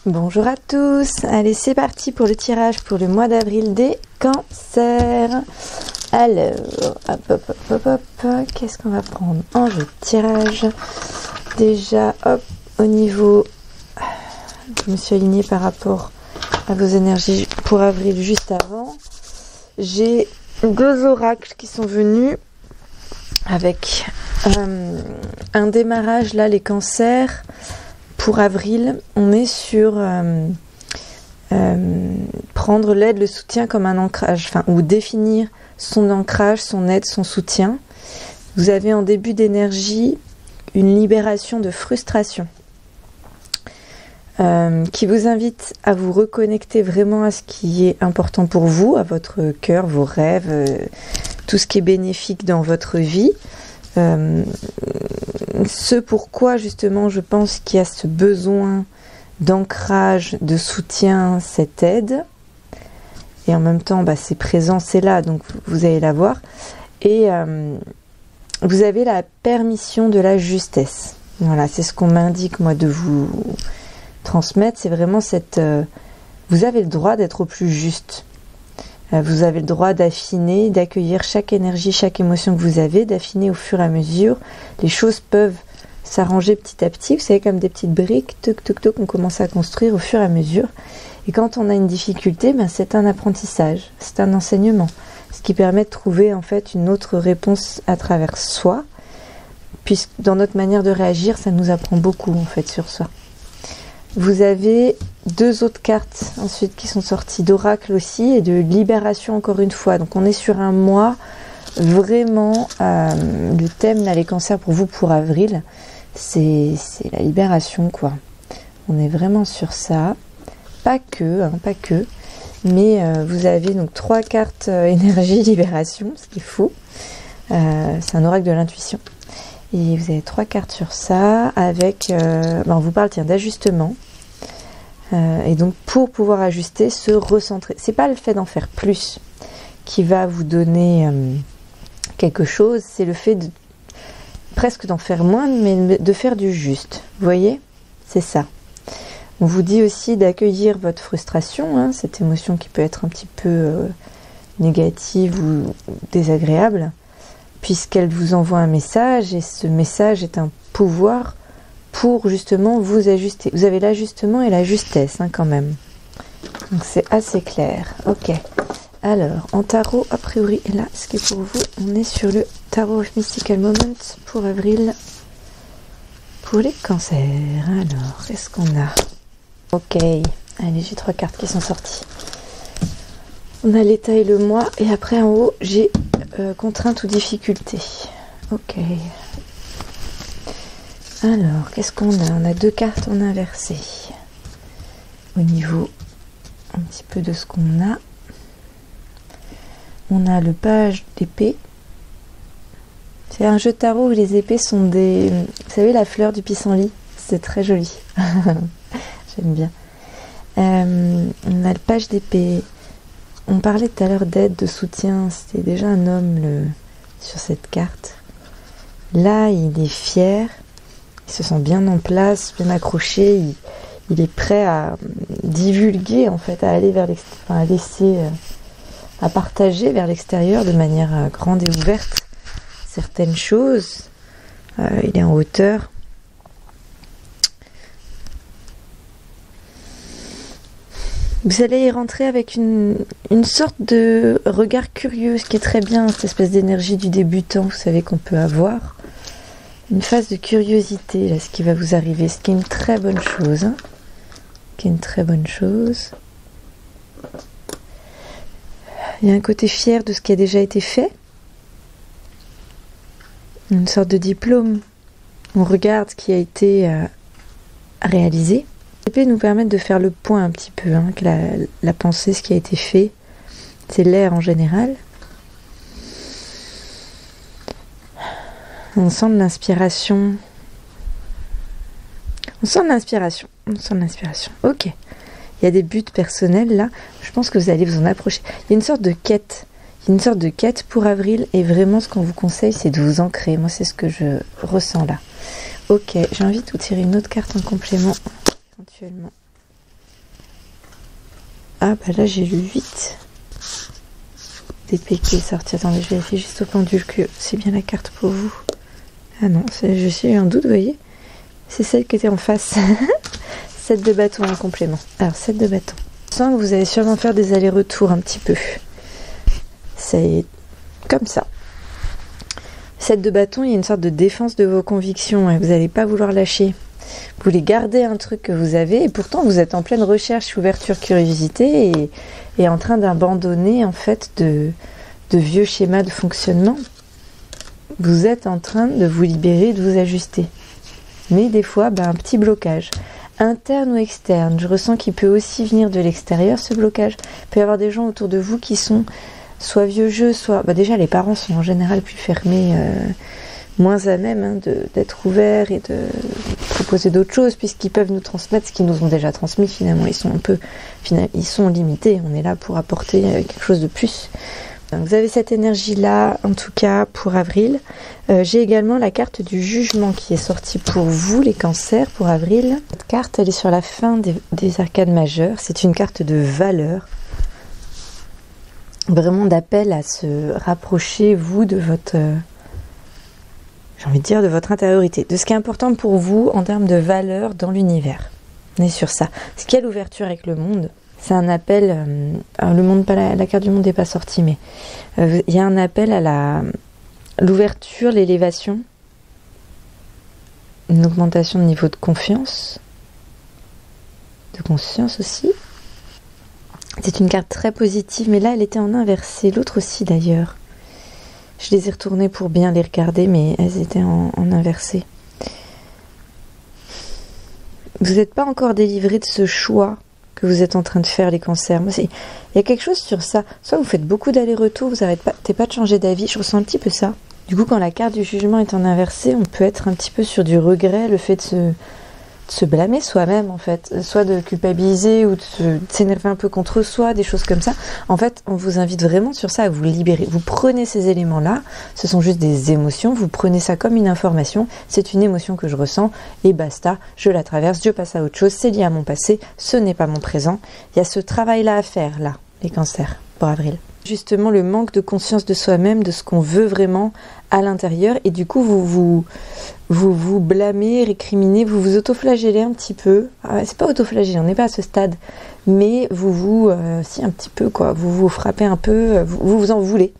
Bonjour à tous, allez c'est parti pour le tirage pour le mois d'avril des cancers. Alors, qu'est-ce qu'on va prendre en jeu de tirage? Déjà, hop, au niveau, je me suis alignée par rapport à vos énergies pour avril juste avant. J'ai deux oracles qui sont venus avec un démarrage là, les cancers. Pour avril, on est sur prendre l'aide, le soutien comme un ancrage, ou définir son ancrage, son aide, son soutien. Vous avez en début d'énergie une libération de frustration qui vous invite à vous reconnecter vraiment à ce qui est important pour vous, à votre cœur, vos rêves, tout ce qui est bénéfique dans votre vie. Ce pourquoi justement je pense qu'il y a ce besoin d'ancrage, de soutien, cette aide, et en même temps c'est présent, c'est là, donc vous allez la voir, et vous avez la permission de la justesse. Voilà, c'est ce qu'on m'indique moi de vous transmettre, c'est vraiment cette vous avez le droit d'être au plus juste. Vous avez le droit d'affiner, d'accueillir chaque énergie, chaque émotion que vous avez, d'affiner au fur et à mesure. Les choses peuvent s'arranger petit à petit. Vous savez, comme des petites briques, toc, toc, toc, on commence à construire au fur et à mesure. Et quand on a une difficulté, c'est un apprentissage, c'est un enseignement. Ce qui permet de trouver en fait une autre réponse à travers soi. Puisque dans notre manière de réagir, ça nous apprend beaucoup en fait sur soi. Vous avez deux autres cartes ensuite qui sont sorties d'oracle aussi et de libération encore une fois. Donc on est sur un mois vraiment, le thème là, les cancers pour vous pour avril, c'est la libération quoi. On est vraiment sur ça. Pas que, mais vous avez donc trois cartes énergie libération, ce qui est fou. C'est un oracle de l'intuition. Et vous avez trois cartes sur ça avec, on vous parle d'ajustement. Et donc pour pouvoir ajuster, se recentrer. C'est pas le fait d'en faire plus qui va vous donner quelque chose, c'est le fait de presque d'en faire moins, mais de faire du juste. Vous voyez? C'est ça. On vous dit aussi d'accueillir votre frustration, cette émotion qui peut être un petit peu négative ou désagréable, puisqu'elle vous envoie un message, et ce message est un pouvoir pour justement vous ajuster. Vous avez l'ajustement et la justesse quand même. Donc c'est assez clair. Ok. Alors, en tarot, a priori, là, ce qui est pour vous, on est sur le Tarot of Mystical Moment pour avril, pour les cancers. Alors, qu'est-ce qu'on a? Ok. Allez, j'ai trois cartes qui sont sorties. On a l'état et le mois, et après en haut, j'ai contrainte ou difficulté. Ok. Alors, qu'est-ce qu'on a? On a deux cartes en inversé. Au niveau un petit peu de ce qu'on a. On a le page d'épée. C'est un jeu de tarot où les épées sont des... Vous savez, la fleur du pissenlit. C'est très joli. J'aime bien. On a le page d'épée. On parlait tout à l'heure d'aide, de soutien. C'était déjà un homme sur cette carte. Là, il est fier. Il se sent bien en place, bien accroché. Il est prêt à divulguer, en fait, à aller vers l'extérieur, à laisser, à partager vers l'extérieur de manière grande et ouverte certaines choses. Il est en hauteur. Vous allez y rentrer avec une sorte de regard curieux, ce qui est très bien, cette espèce d'énergie du débutant, vous savez, qu'on peut avoir. Une phase de curiosité, là, ce qui va vous arriver, ce qui est une très bonne chose. Il y a un côté fier de ce qui a déjà été fait. Une sorte de diplôme. On regarde ce qui a été réalisé. Les épées nous permettent de faire le point un petit peu, que la pensée, ce qui a été fait, c'est l'air en général. On sent de l'inspiration. Ok. Il y a des buts personnels là. Je pense que vous allez vous en approcher. Il y a une sorte de quête. Pour avril. Et vraiment, ce qu'on vous conseille, c'est de vous ancrer. Moi, c'est ce que je ressens là. Ok. J'ai envie de vous tirer une autre carte en complément. Éventuellement. Ah bah là j'ai lu 8 d'épée qui est sorti. Attendez, je vérifie juste au pendule que c'est bien la carte pour vous. Ah non, je suis un doute, vous voyez. C'est celle qui était en face. 7 de bâton en complément. Alors 7 de bâton. Je sens que vous allez sûrement faire des allers-retours un petit peu. C'est comme ça. 7 de bâton, il y a une sorte de défense de vos convictions. Vous n'allez pas vouloir lâcher. Vous voulez garder un truc que vous avez et pourtant vous êtes en pleine recherche, ouverture, curiosité et en train d'abandonner en fait de vieux schémas de fonctionnement. Vous êtes en train de vous libérer, de vous ajuster. Mais des fois, un petit blocage, interne ou externe. Je ressens qu'il peut aussi venir de l'extérieur, ce blocage. Il peut y avoir des gens autour de vous qui sont soit vieux jeux, soit... déjà, les parents sont en général plus fermés, moins à même d'être ouverts et de proposer d'autres choses, puisqu'ils peuvent nous transmettre ce qu'ils nous ont déjà transmis, finalement. Ils sont limités. On est là pour apporter quelque chose de plus. Donc, vous avez cette énergie-là, en tout cas, pour avril. J'ai également la carte du jugement qui est sortie pour vous, les cancers, pour avril. Cette carte, elle est sur la fin des arcades majeures. C'est une carte de valeur. Vraiment d'appel à se rapprocher, vous, de votre... j'ai envie de dire de votre intériorité. De ce qui est important pour vous en termes de valeur dans l'univers. On est sur ça. Ce qu'il y a l'ouverture avec le monde... C'est un appel, le monde, pas la carte du monde n'est pas sortie, mais il y a un appel à l'ouverture, l'élévation, une augmentation de niveau de confiance, de conscience aussi. C'est une carte très positive, mais là elle était en inversé, l'autre aussi d'ailleurs. Je les ai retournées pour bien les regarder, mais elles étaient en inversé. Vous n'êtes pas encore délivré de ce choix que vous êtes en train de faire, les cancers. Moi, il y a quelque chose sur ça. Soit vous faites beaucoup d'allers-retours, vous n'arrêtez pas de changer d'avis. Je ressens un petit peu ça. Du coup, quand la carte du jugement est en inversé, on peut être un petit peu sur du regret, le fait de se blâmer soi-même, en fait. Soit de culpabiliser ou de s'énerver un peu contre soi, des choses comme ça. En fait, on vous invite vraiment sur ça à vous libérer. Vous prenez ces éléments-là, ce sont juste des émotions, vous prenez ça comme une information, c'est une émotion que je ressens, et basta, je la traverse, je passe à autre chose, c'est lié à mon passé, ce n'est pas mon présent. Il y a ce travail-là à faire, là, les cancers, pour avril. Justement, le manque de conscience de soi-même, de ce qu'on veut vraiment à l'intérieur, et du coup, vous blâmez, récriminez, vous vous autoflagellez un petit peu. C'est pas autoflageller, on n'est pas à ce stade, mais si un petit peu, quoi, vous frappez un peu, vous en voulez.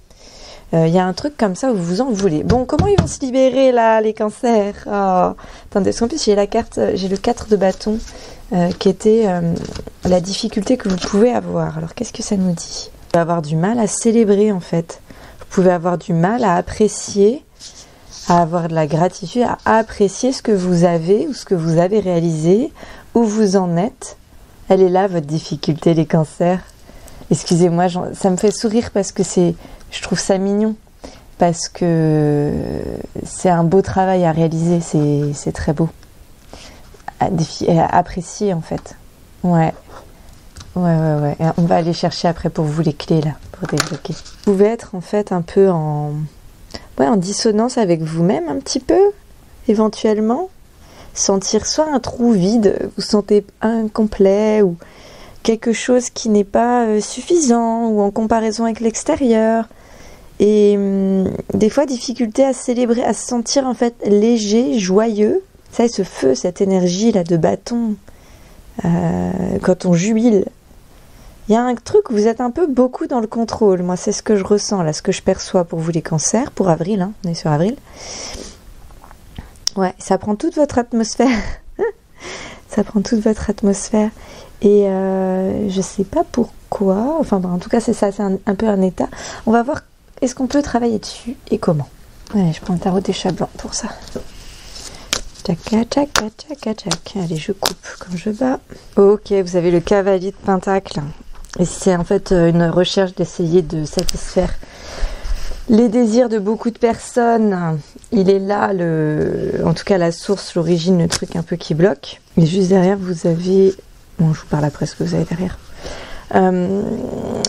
Il y a un truc comme ça où vous vous en voulez. Bon, comment ils vont se libérer, là, les cancers? Attendez, parce qu'en plus, j'ai le 4 de bâton, qui était la difficulté que vous pouvez avoir. Alors, qu'est-ce que ça nous dit? Vous pouvez avoir du mal à célébrer, en fait. Vous pouvez avoir du mal à apprécier, à avoir de la gratitude, à apprécier ce que vous avez ou ce que vous avez réalisé, où vous en êtes. Elle est là, votre difficulté, les cancers. Excusez-moi, ça me fait sourire parce que je trouve ça mignon. Parce que c'est un beau travail à réaliser, c'est très beau. À apprécier, en fait. Ouais. Ouais. On va aller chercher après pour vous les clés, là, pour débloquer. Vous pouvez être, en fait, un peu en dissonance avec vous-même, un petit peu, éventuellement. Sentir soit un trou vide, vous sentez incomplet, ou quelque chose qui n'est pas suffisant, ou en comparaison avec l'extérieur. Et des fois, difficulté à célébrer, à se sentir, en fait, léger, joyeux. Ça, ce feu, cette énergie-là de bâton, quand on jubile. Il y a un truc où vous êtes un peu beaucoup dans le contrôle. Moi, c'est ce que je ressens, là, ce que je perçois pour vous les cancers, pour avril, hein, on est sur avril. Ouais, ça prend toute votre atmosphère. Ça prend toute votre atmosphère. Et je sais pas pourquoi. Enfin, en tout cas, c'est ça, c'est un peu un état. On va voir, est-ce qu'on peut travailler dessus et comment. Ouais, je prends le tarot des chats blancs pour ça. Tchaca, tchaca, tchaca, tchaca. Allez, je coupe comme je bats. Ok, vous avez le cavalier de pentacle. Et c'est en fait une recherche d'essayer de satisfaire les désirs de beaucoup de personnes. Il est là, en tout cas la source, l'origine, le truc un peu qui bloque. Et juste derrière, vous avez... Bon, je vous parle après ce que vous avez derrière.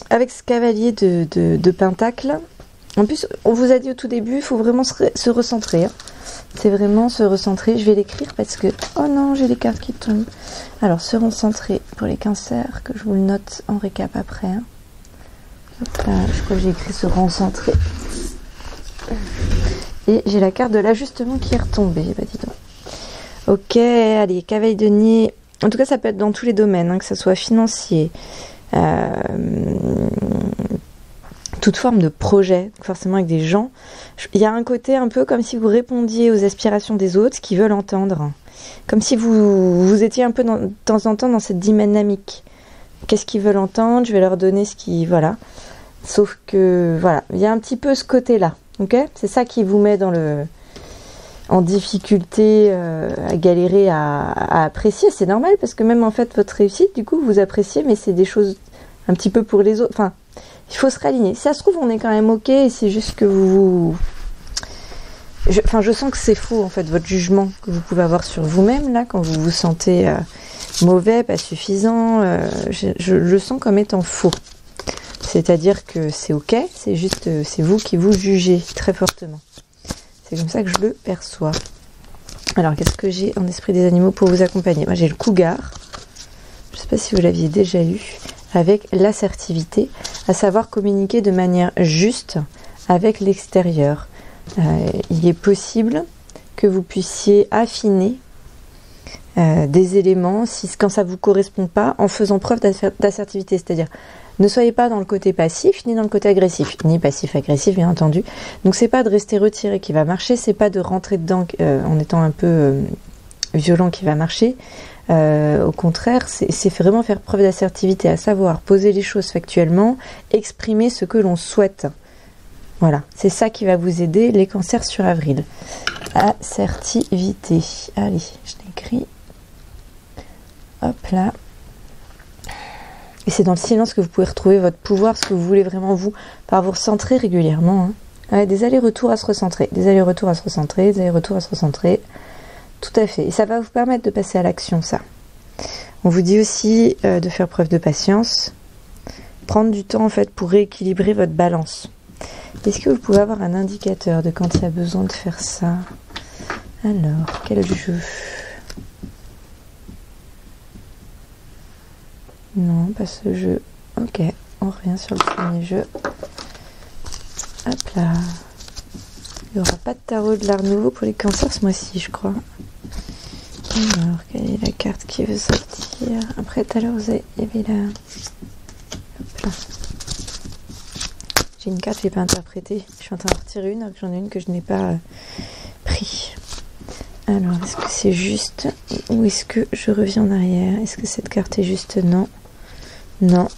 Avec ce cavalier de pentacle, en plus, on vous a dit au tout début, il faut vraiment se recentrer. Hein. C'est vraiment se recentrer. Je vais l'écrire parce que... Oh non, j'ai les cartes qui tombent. Alors, se recentrer pour les cancers, que je vous le note en récap après. Hein. Hop là, je crois que j'ai écrit se recentrer. Et j'ai la carte de l'ajustement qui est retombée. Bah, dis donc. Ok, allez, cavalier de denier. En tout cas, ça peut être dans tous les domaines, hein, que ce soit financier, toute forme de projet, forcément avec des gens. Il y a un côté un peu comme si vous répondiez aux aspirations des autres qui veulent entendre. Comme si vous étiez un peu de temps en temps dans cette dynamique. Qu'est-ce qu'ils veulent entendre? Je vais leur donner ce qui... Voilà. Sauf que, voilà, il y a un petit peu ce côté-là. Ok? C'est ça qui vous met en difficulté, à galérer, à apprécier. C'est normal parce que même en fait, votre réussite, du coup, vous appréciez, mais c'est des choses un petit peu pour les autres. Enfin, il faut se réaligner. Si ça se trouve, on est quand même ok, et c'est juste que je sens que c'est faux, en fait, votre jugement que vous pouvez avoir sur vous-même, là, quand vous vous sentez mauvais, pas suffisant. Je le sens comme étant faux. C'est-à-dire que c'est ok, c'est juste, c'est vous qui vous jugez très fortement. C'est comme ça que je le perçois. Alors, qu'est-ce que j'ai en esprit des animaux pour vous accompagner? Moi, j'ai le cougar. Je ne sais pas si vous l'aviez déjà eu. Avec l'assertivité, à savoir communiquer de manière juste avec l'extérieur. Il est possible que vous puissiez affiner des éléments quand ça ne vous correspond pas en faisant preuve d'assertivité. C'est-à-dire, ne soyez pas dans le côté passif ni dans le côté agressif, ni passif-agressif bien entendu. Donc c'est pas de rester retiré qui va marcher, c'est pas de rentrer dedans en étant un peu violent qui va marcher. Au contraire, c'est vraiment faire preuve d'assertivité, à savoir poser les choses factuellement, exprimer ce que l'on souhaite. Voilà, c'est ça qui va vous aider, les cancers sur avril. Assertivité. Allez, je l'écris. Hop là. Et c'est dans le silence que vous pouvez retrouver votre pouvoir, ce que vous voulez vraiment vous, par vous recentrer régulièrement. Hein. Ouais, des allers-retours à se recentrer, des allers-retours à se recentrer, des allers-retours à se recentrer. Tout à fait. Et ça va vous permettre de passer à l'action, ça. On vous dit aussi de faire preuve de patience. Prendre du temps, en fait, pour rééquilibrer votre balance. Est-ce que vous pouvez avoir un indicateur de quand il y a besoin de faire ça? Alors, quel jeu? Non, pas ce jeu. Ok, on revient sur le premier jeu. Hop là. Il n'y aura pas de tarot de l'art nouveau pour les cancers ce mois-ci, je crois. Alors, quelle est la carte qui veut sortir? Après, tout à l'heure, il y avait la... Hop là. J'ai une carte que je n'ai pas interprétée. Je suis en train de retirer une, alors que j'en ai une que je n'ai pas pris. Alors, est-ce que c'est juste ou est-ce que je reviens en arrière? Est-ce que cette carte est juste? Non. Non.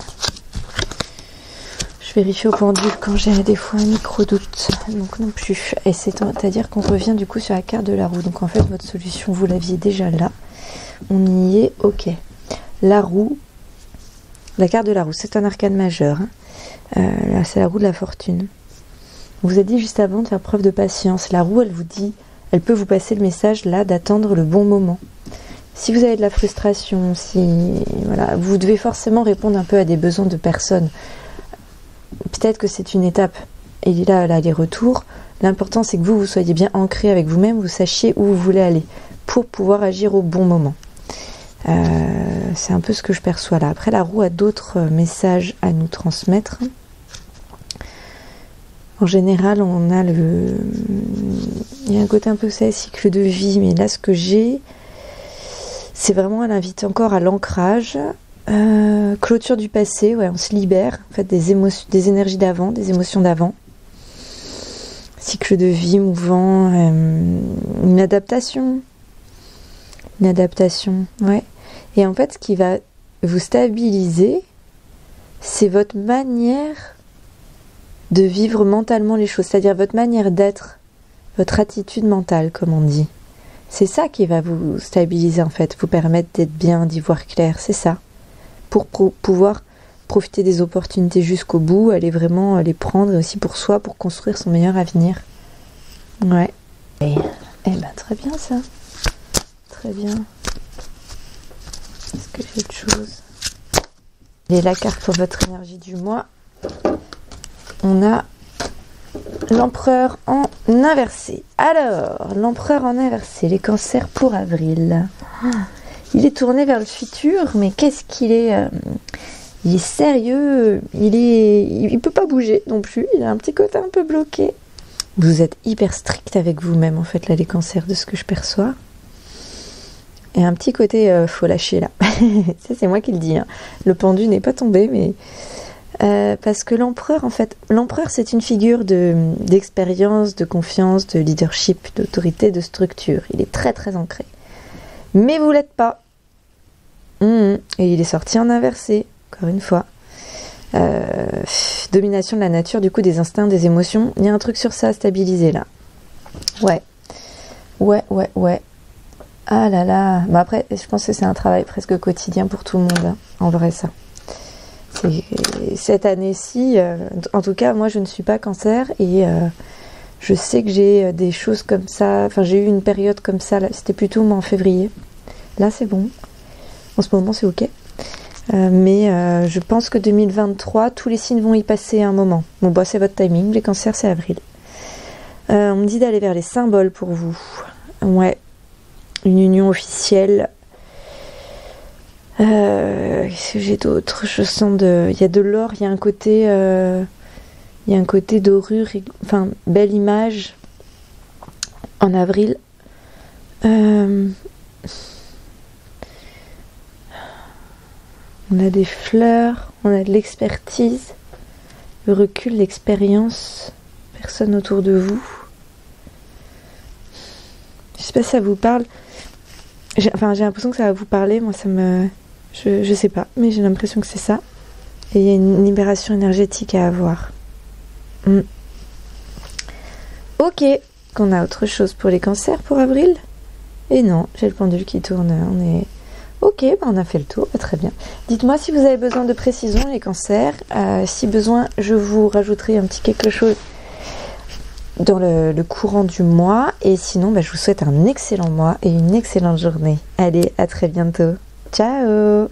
Je vérifie au pendule quand j'ai des fois un micro-doute. Donc non plus. Et c'est-à-dire qu'on revient du coup sur la carte de la roue. Donc en fait, votre solution, vous l'aviez déjà là. On y est, ok. La roue, la carte de la roue, c'est un arcane majeur. Hein. Là, c'est la roue de la fortune. On vous a dit juste avant de faire preuve de patience. La roue, elle vous dit, elle peut vous passer le message là d'attendre le bon moment. Si vous avez de la frustration, voilà, vous devez forcément répondre un peu à des besoins de personnes. Peut-être que c'est une étape. Et là, les retours, l'important c'est que vous soyez bien ancré avec vous-même, vous sachiez où vous voulez aller pour pouvoir agir au bon moment. C'est un peu ce que je perçois là. Après, la roue a d'autres messages à nous transmettre. En général, on a il y a un côté un peu ça, cycle de vie, mais là, ce que j'ai, c'est vraiment, elle invite encore à l'ancrage, clôture du passé, ouais, on se libère, en fait, des émotions, des énergies d'avant, des émotions d'avant. Cycle de vie mouvant, une adaptation, ouais. Et en fait, ce qui va vous stabiliser, c'est votre manière de vivre mentalement les choses, c'est-à-dire votre manière d'être, votre attitude mentale, comme on dit. C'est ça qui va vous stabiliser, en fait, vous permettre d'être bien, d'y voir clair, c'est ça. Pour pouvoir profiter des opportunités jusqu'au bout, aller vraiment les prendre, et aussi pour soi, pour construire son meilleur avenir. Ouais. Et ben, très bien, ça. Très bien. Est-ce que j'ai autre chose? Et la carte pour votre énergie du mois. On a L'empereur en inversé. Alors, l'empereur en inversé, les cancers pour avril. Il est tourné vers le futur, mais qu'est-ce qu'il est il est sérieux, il peut pas bouger non plus, il a un petit côté un peu bloqué. Vous êtes hyper strict avec vous-même, en fait, là, les cancers, de ce que je perçois. Et un petit côté, faut lâcher, là. Ça, c'est moi qui le dis, hein. Le pendu n'est pas tombé, mais... parce que l'empereur, en fait, l'empereur, c'est une figure d'expérience, de confiance, de leadership, d'autorité, de structure. Il est très, très ancré. Mais vous l'êtes pas. Et il est sorti en inversé, encore une fois. Domination de la nature, du coup, des instincts, des émotions. Il y a un truc sur ça à stabiliser, là. Ouais. Ah là là. Bah après, je pense que c'est un travail presque quotidien pour tout le monde, hein, en vrai, ça. Cette année-ci, en tout cas, moi, je ne suis pas cancer et je sais que j'ai des choses comme ça. Enfin, j'ai eu une période comme ça, c'était plutôt en février. Là, c'est bon. En ce moment, c'est ok. Mais je pense que 2023, tous les signes vont y passer à un moment. Bon, bah, c'est votre timing. Les cancers, c'est avril. On me dit d'aller vers les symboles pour vous. Ouais. Une union officielle. Qu'est-ce que j'ai d'autre? Je sens il y a de l'or, il y a un côté dorure, enfin, belle image en avril. On a des fleurs, on a de l'expertise, le recul, l'expérience, personne autour de vous. Je sais pas si ça vous parle. J'ai l'impression que ça va vous parler, moi ça me... Je sais pas, mais j'ai l'impression que c'est ça. Et il y a une libération énergétique à avoir. Ok, qu'on a autre chose pour les cancers pour avril? Et non, j'ai le pendule qui tourne, on est... Ok, bah on a fait le tour, très bien. Dites-moi si vous avez besoin de précision, les cancers. Si besoin, je vous rajouterai un petit quelque chose dans le courant du mois. Et sinon, bah, je vous souhaite un excellent mois et une excellente journée. Allez, à très bientôt. Ciao!